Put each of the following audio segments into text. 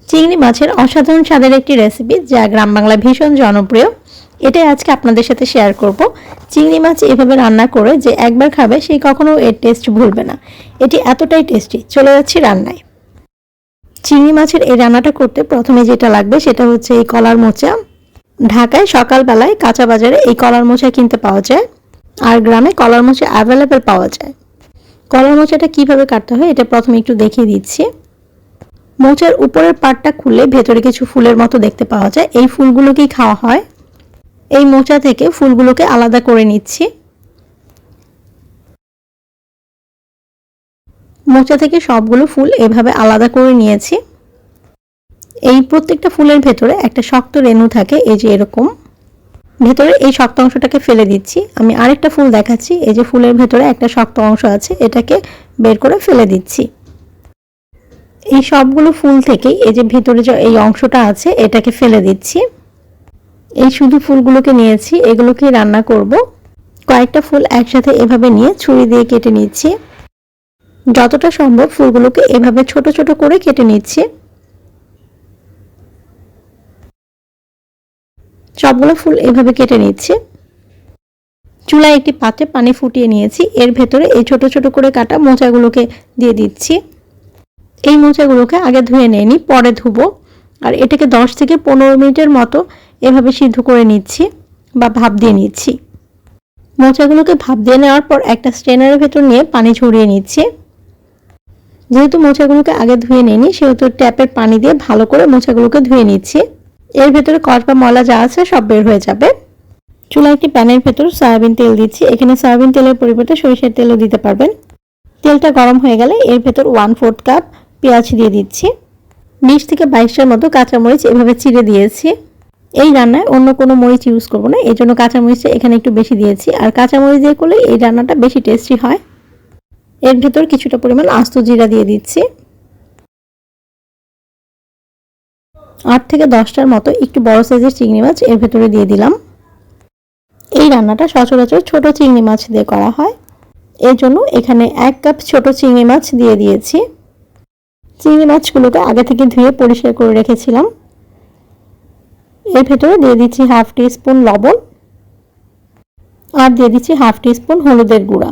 চিংড়ি মাছের অসাধারণ স্বাদের একটি রেসিপি যা গ্রাম বাংলায় ভীষণ জনপ্রিয়। এটাই আজকে আপনাদের সাথে শেয়ার করব। চিংড়ি মাছ এভাবে রান্না করে যে একবার খাবে সেই কখনো এর টেস্ট ভুলবে না। এটি এতটাই টেস্টি। চলে যাচ্ছি রান্নায়। চিংড়ি মাছের এই রান্নাটা করতে প্রথমে যেটা লাগবে সেটা হচ্ছে এই কলার মোচা। ঢাকায় সকালবেলায় কাঁচা বাজারে এই কলার মোচা কিনতে পাওয়া যায়, আর গ্রামে কলার মোচা অ্যাভেলেবেল পাওয়া যায়। কলার মোচাটা কিভাবে কাটতে হয় এটা প্রথমে একটু দেখিয়ে দিচ্ছি। মোচার উপরের পাটটা খুললে ভেতরে কিছু ফুলের মতো দেখতে পাওয়া যায়। এই ফুলগুলোকেই খাওয়া হয়। এই মোচা থেকে ফুলগুলোকে আলাদা করে নিচ্ছি। মোচা থেকে সবগুলো ফুল এভাবে আলাদা করে নিয়েছি। এই প্রত্যেকটা ফুলের ভেতরে একটা শক্ত রেণু থাকে, এই যে এরকম। ভেতরে এই শক্ত অংশটাকে ফেলে দিচ্ছি। আমি আরেকটা ফুল দেখাচ্ছি। এই যে ফুলের ভেতরে একটা শক্ত অংশ আছে, এটাকে বের করে ফেলে দিচ্ছি। এই সবগুলো ফুল থেকেই এই যে ভেতরে যে এই অংশটা আছে এটাকে ফেলে দিচ্ছি। এই শুধু ফুলগুলোকে নিয়েছি, এগুলোকে রান্না করব। কয়েকটা ফুল একসাথে এভাবে নিয়ে ছুরি দিয়ে কেটে নিচ্ছি। যতটা সম্ভব ফুলগুলোকে এভাবে ছোট ছোট করে কেটে নিচ্ছি। সবগুলো ফুল এভাবে কেটে নিচ্ছি। চুলায় একটি পাত্রে পানি ফুটিয়ে নিয়েছি। এর ভেতরে এই ছোট ছোট করে কাটা মোচাগুলোকে দিয়ে দিচ্ছি। এই মোচাগুলোকে আগে ধুয়ে নেইনি, পরে ধুবো। আর এটাকে 10 থেকে 15 মিনিটের মতো এভাবে সিদ্ধ করে নিচ্ছি বা ভাপ দিয়ে নিচ্ছি। মোচাগুলোকে ভাপ দিয়ে নেওয়ার পর একটা স্ট্রেনারের ভেতর নিয়ে পানি ঝরিয়ে নিচ্ছি। যেহেতু মোচাগুলোকে আগে ধুয়ে নেইনি সেহেতু ট্যাপের পানি দিয়ে ভালো করে মোচাগুলোকে ধুয়ে নিচ্ছি। এর ভেতরে কষ বা ময়লা যা আছে সব বের হয়ে যাবে। চুলায় একটি প্যানের ভেতর সয়াবিন তেল দিচ্ছি। এখানে সয়াবিন তেলের পরিবর্তে সরিষার তেলও দিতে পারবেন। তেলটা গরম হয়ে গেলে এর ভেতর 1/4 কাপ পেঁয়াজ দিয়ে দিচ্ছি। 20 থেকে 22টার মতো কাঁচামরিচ এভাবে চিড়ে দিয়েছি। এই রান্নায় অন্য কোনো মরিচ ইউজ করব না, এই জন্য কাঁচামরিচটা এখানে একটু বেশি দিয়েছি। আর কাঁচামরিচ দিয়ে করলে এই রান্নাটা বেশি টেস্টি হয়। এর ভেতর কিছুটা পরিমাণ আস্ত জিরা দিয়ে দিচ্ছি। 8 থেকে 10টার মতো একটু বড় সাইজের চিংড়ি মাছ এর ভেতরে দিয়ে দিলাম। এই রান্নাটা সচরাচর ছোট চিংড়ি মাছ দিয়ে করা হয়, এর জন্য এখানে 1 কাপ ছোট চিংড়ি মাছ দিয়ে দিয়েছি। চিংড়ি মাছগুলোকে আগে থেকে ধুয়ে পরিষ্কার করে রেখেছিলাম। এর ভেতরে দিয়ে দিচ্ছি 1/2 টিস্পুন লবণ আর দিয়ে দিচ্ছি 1/2 টিস্পুন হলুদের গুঁড়া।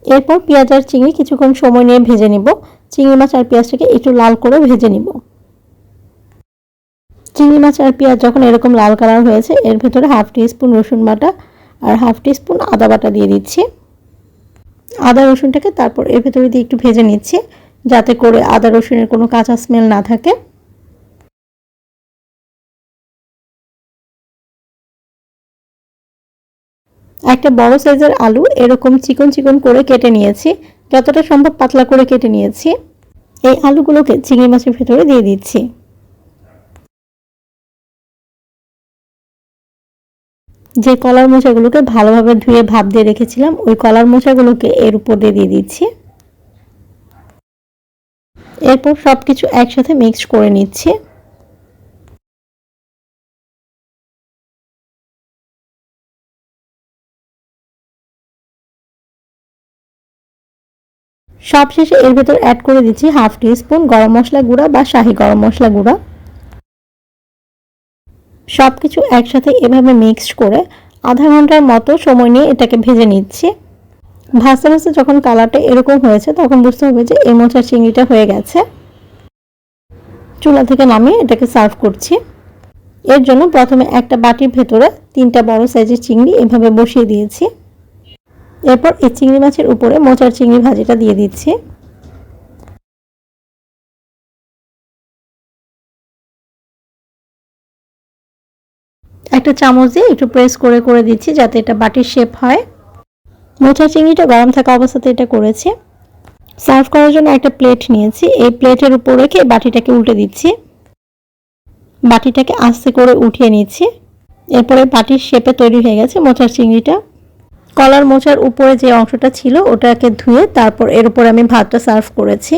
এরপর পেঁয়াজ আর চিংড়ি কিছুক্ষণ সময় নিয়ে ভেজে নিব। চিংড়ি মাছ আর পেঁয়াজটাকে একটু লাল করে ভেজে নিব। চিংড়ি মাছ আর পেঁয়াজ যখন এরকম লাল কালার হয়েছে এর ভেতরে 1/2 টিস্পুন রসুন বাটা আর 1/2 টিস্পুন আদা বাটা দিয়ে দিচ্ছি। আদা রসুনটাকে তারপর এর ভেতরে দিয়ে একটু ভেজে নিচ্ছি, যাতে করে আদা রসুনের কোনো কাঁচা স্মেল না থাকে। একটা বড় সাইজের আলু এরকম চিকন চিকন করে কেটে নিয়েছি, যতটা সম্ভব পাতলা করে কেটে নিয়েছি। এই আলুগুলোকে চিংড়ি মাছের ভেতরে দিয়ে দিচ্ছি। যে কলার মোচাগুলোকে ভালোভাবে ধুয়ে ভাপ দিয়ে রেখেছিলাম ওই কলার মোচাগুলোকে এর উপর দিয়ে দিচ্ছি। এরপর সবকিছু একসাথে মিক্স করে নিচ্ছি। সবশেষে এর ভেতর অ্যাড করে দিচ্ছি 1/2 টিস্পুন গরম মশলা গুঁড়া বা শাহি গরম মশলা গুঁড়া। সবকিছু একসাথে এভাবে মিক্সড করে আধা ঘন্টার মতো সময় নিয়ে এটাকে ভেজে নিচ্ছি। ভাজতে ভাজতে যখন কালারটা এরকম হয়েছে তখন বুঝতে হবে যে এই মোচার চিংড়িটা হয়ে গেছে। চুলা থেকে নামিয়ে এটাকে সার্ভ করছি। এর জন্য প্রথমে একটা বাটির ভেতরে 3টা বড় সাইজের চিংড়ি এভাবে বসিয়ে দিয়েছি। এরপর এই চিংড়ি মাছের উপরে মোচার চিংড়ি ভাজিটা দিয়ে দিচ্ছি। একটা চামচ দিয়ে একটু প্রেস করে করে দিচ্ছি যাতে এটা বাটির শেপ হয়। মোচার চিংড়িটা গরম থাকা অবস্থাতে এটা করেছি। সার্ভ করার জন্য একটা প্লেট নিয়েছি। এই প্লেটের উপর রেখে বাটিটাকে উল্টে দিচ্ছি। বাটিটাকে আস্তে করে উঠিয়ে নিচ্ছি। এরপরে বাটির শেপে তৈরি হয়ে গেছে মোচার চিংড়িটা। কলার মোচার উপরে যে অংশটা ছিল ওটাকে ধুয়ে তারপর এর উপরে আমি ভাতটা সার্ভ করেছি।